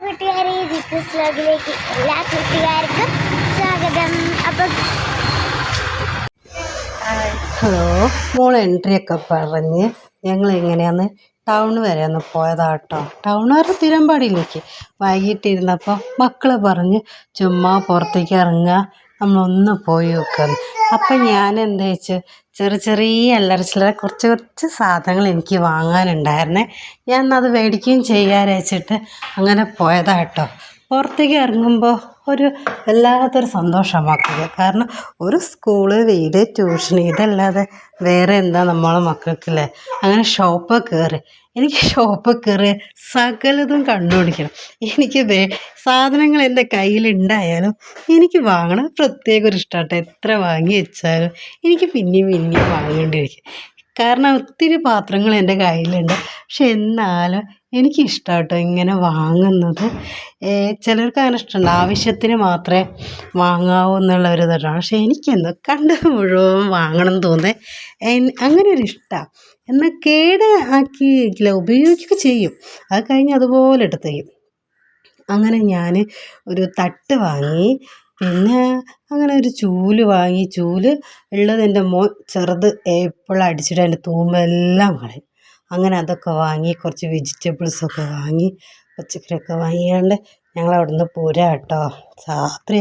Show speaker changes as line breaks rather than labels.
കൂട്ടുകാരെ ജിക്കൂസ് വ്ലോഗിലേക്ക് എല്ലാ കൂട്ടുകാർക്കും സ്വാഗതം. അപ്പം
ഹലോ, മോൾ എൻട്രിയൊക്കെ പറഞ്ഞ് ഞങ്ങൾ എങ്ങനെയാന്ന് ടൗൺ വരെ ഒന്ന് പോയതാട്ടോ. ടൗൺ വരെ തിരുവമ്പാടിയിലേക്ക് വൈകിട്ടിരുന്നപ്പോൾ മക്കൾ പറഞ്ഞ് ചുമ്മാ പുറത്തേക്ക് ഇറങ്ങുക, നമ്മളൊന്ന് പോയി നോക്കാന്ന്. അപ്പം ഞാൻ എന്താ വെച്ച് ചെറിയ ചെറിയ അല്ലറ ചില്ലറ കുറച്ച് സാധനങ്ങൾ എനിക്ക് വാങ്ങാനുണ്ടായിരുന്നേ. ഞാൻ അത് മേടിക്കുകയും ചെയ്യാൻ വെച്ചിട്ട് അങ്ങനെ പോയതാട്ടോ. പുറത്തേക്ക് ഇറങ്ങുമ്പോൾ ഒരു വല്ലാത്തൊരു സന്തോഷമാക്കുക. കാരണം ഒരു സ്കൂള്, വീട്, ട്യൂഷൻ ഇതല്ലാതെ വേറെ എന്താ നമ്മളെ മക്കൾക്കില്ലേ. അങ്ങനെ ഷോപ്പിൽ കയറി എനിക്ക് ഷോപ്പിൽ കയറി സകലതും കണ്ടുപിടിക്കണം. എനിക്ക് സാധനങ്ങൾ എൻ്റെ കയ്യിലുണ്ടായാലും എനിക്ക് വാങ്ങണം പ്രത്യേക ഒരു ഇഷ്ടമാട്ടോ. എത്ര വാങ്ങി വെച്ചാലും എനിക്ക് പിന്നെയും പിന്നെയും വാങ്ങേണ്ടിയിരിക്കും. കാരണം ഒത്തിരി പാത്രങ്ങൾ എൻ്റെ കയ്യിലുണ്ട്. പക്ഷെ എന്നാലും എനിക്കിഷ്ടമാട്ടോ ഇങ്ങനെ വാങ്ങുന്നത്. ചിലർക്ക് അങ്ങനെ ഇഷ്ടമുണ്ട്, ആവശ്യത്തിന് മാത്രമേ വാങ്ങാവൂ എന്നുള്ള ഒരു ഇതാണ്. പക്ഷെ എനിക്കെന്തോ കണ്ടത് മുഴുവൻ വാങ്ങണം എന്ന് തോന്നുന്നത്. അങ്ങനെ ഒരു ഇഷ്ടമാണ്. എന്നാൽ കേട് ആക്കിയില്ല, ഉപയോഗിക്കുകയൊക്കെ ചെയ്യും. അത് കഴിഞ്ഞ് അതുപോലെ എടുത്ത് തരും. അങ്ങനെ ഞാൻ ഒരു തട്ട് വാങ്ങി, പിന്നെ അങ്ങനെ ഒരു ചൂല് വാങ്ങി. ചൂല് ഉള്ളത് എൻ്റെ മോൻ ചെറുത് എപ്പോഴും അടിച്ചിട്ട് അതിൻ്റെ തൂമ്പെല്ലാം കളയും. അങ്ങനെ അതൊക്കെ വാങ്ങി, കുറച്ച് വെജിറ്റബിൾസൊക്കെ വാങ്ങി, പച്ചക്കറിയൊക്കെ വാങ്ങിയാണ്ട് ഞങ്ങൾ അവിടെ നിന്ന് പോരാ കേട്ടോ. രാത്രി